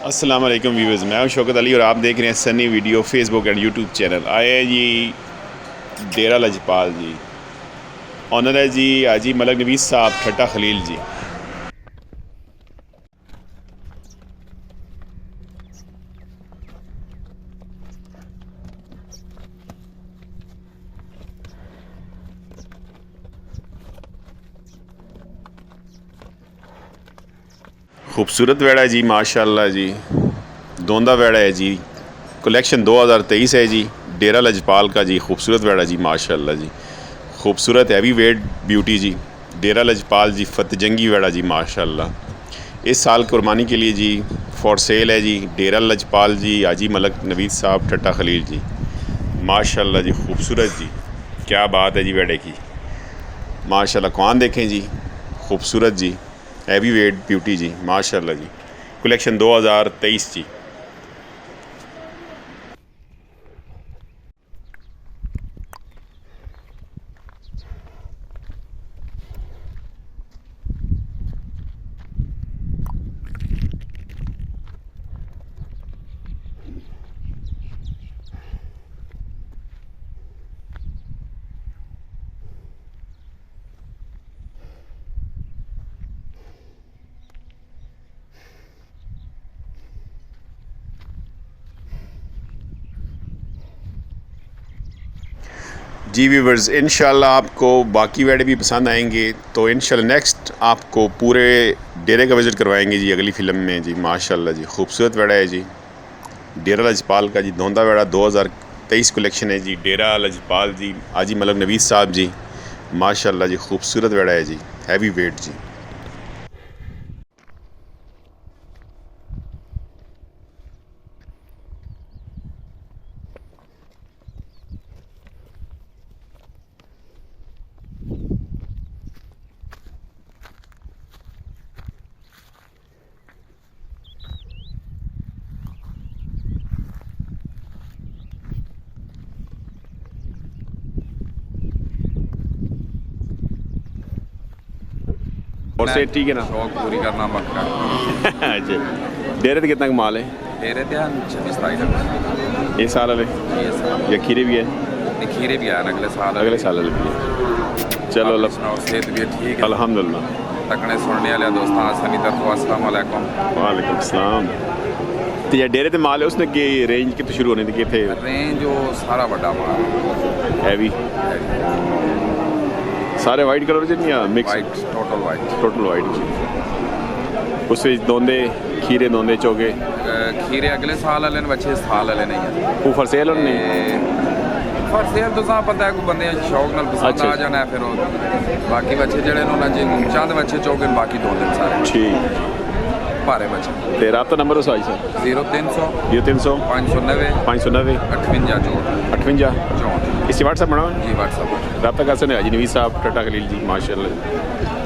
अस्सलाम वालेकुम व्यूअर्स, मैं हूं शौकत अली और आप देख रहे हैं Sunny video Facebook and YouTube channel. आए हैं जी डेरा लजपाल जी, ऑनर है जी हाजी मलक नबी साहब ठट्टा खलील जी। खूबसूरत वेड़ा है जी, माशाल्लाह जी। दोंदा वेड़ा है जी, कलेक्शन 2023 है जी। डेरा लजपाल का जी खूबसूरत वेड़ा जी, माशाल्लाह जी। खूबसूरत हैवी वेट ब्यूटी जी, डेरा लजपाल जी फतजंगी वेड़ा जी, माशाल्लाह। इस साल कुर्बानी के लिए जी फॉर सेल है जी डेरा लजपाल जी हाजी मलक नवीद साहब ठट्टा खलील जी, माशाल्लाह जी। खूबसूरत जी, क्या बात है जी वेड़े की, माशाल्लाह। कौन देखें जी, खूबसूरत जी, हैवी वेट ब्यूटी जी, माशाल्लाह जी। कलेक्शन 2023 जी। जी व्यूवर्स, इंशाल्लाह आपको बाकी वेड़े भी पसंद आएंगे, तो इंशाल्लाह नेक्स्ट आपको पूरे डेरे का विज़िट करवाएंगे जी अगली फ़िल्म में जी, माशाल्लाह जी। खूबसूरत वेड़ा है जी डेरा लजपाल का जी, धोंदा वेड़ा 2023 कलेक्शन है जी, डेरा लजपाल जी हाजी मलक नवीद साहब जी, माशाल्लाह जी। खूबसूरत वेड़ा है जी, हैवी वेट जी। और से ठीक है ना, शौक पूरी करना पक्का। अच्छा, डेरे कितना माल है? डेरे ध्यान 26-27 लग ये साल वाले ये साल या खीरे भी है? खीरे भी आए अगले साल अगले साल वाले भी है। चलो आप सुनाओ, सेहत भी ठीक है? अल्हम्दुलिल्लाह। तकने सुनने वाले दोस्तों सनी तरफ अस्सलाम वालेकुम। वालेकुम सलाम। तो ये डेरे ते माल है उसने की रेंज कितने शुरू होने थे थे? रेंज जो सारा बड़ा माल हैवी सारे वाइट कलर च नहीं, mix white, total white. Total white. उस दोंदे खीरे दोंदे चौके खीरे अगले साल वाले बच्चे साल वाले नहीं है। वो फॉर सेल और नहीं? फॉर सेल तो सा पता है कोई बंदे शौक नाल पसंद अच्छा। आ जाना है, फिर बाकी बच्चे जड़े ना चंद बच्चे चौके बाकी दो दिन सारे ठीक भारे बच्चे। ते रात नंबर उस आई सर 0300 0300 590 590 58 जोड़ 58 64 इसी व्हाट्सएप बनाओ जी व्हाट्सएप। रब्ता कैसे है हाजी नवीद साहब ठट्टा खलील जी, माशाल्लाह।